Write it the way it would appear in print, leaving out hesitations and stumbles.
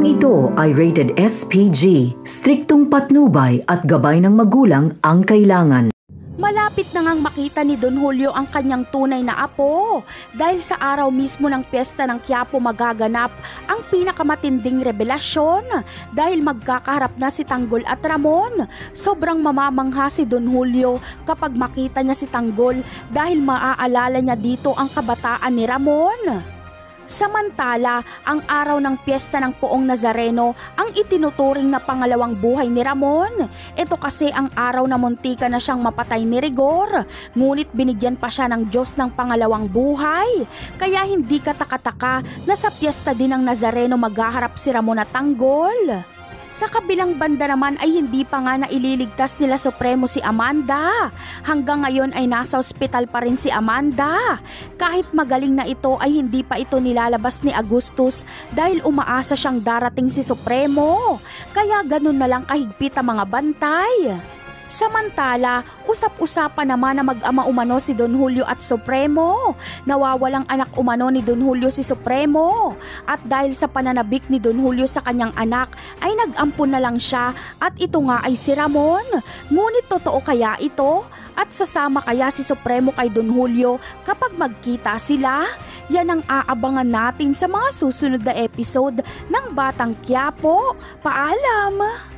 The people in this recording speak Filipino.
Programang ito ay rated SPG, striktong patnubay at gabay ng magulang ang kailangan. Malapit na ngang makita ni Don Julio ang kanyang tunay na apo dahil sa araw mismo ng piyesta ng Quiapo magaganap ang pinakamatinding revelasyon dahil magkakaharap na si Tanggol at Ramon. Sobrang mamamangha si Don Julio kapag makita niya si Tanggol dahil maaalala niya dito ang kabataan ni Ramon. Samantala, ang araw ng piyesta ng Poong Nazareno ang itinuturing na pangalawang buhay ni Ramon. Ito kasi ang araw na muntika na siyang mapatay ni Rigor, ngunit binigyan pa siya ng Diyos ng pangalawang buhay. Kaya hindi katakataka na sa piyesta din ng Nazareno maghaharap si Ramon at Tanggol. Sa kabilang banda naman ay hindi pa nga naililigtas nila Supremo si Amanda. Hanggang ngayon ay nasa ospital pa rin si Amanda. Kahit magaling na ito ay hindi pa ito nilalabas ni Agustus dahil umaasa siyang darating si Supremo. Kaya ganun na lang kahigpit ang mga bantay. Samantala, usap-usapan naman na mag-ama umano si Don Julio at Supremo. Nawawalang anak umano ni Don Julio si Supremo. At dahil sa pananabik ni Don Julio sa kanyang anak, ay nag-ampun na lang siya at ito nga ay si Ramon. Ngunit totoo kaya ito? At sasama kaya si Supremo kay Don Julio kapag magkita sila? Yan ang aabangan natin sa mga susunod na episode ng Batang Quiapo. Paalam!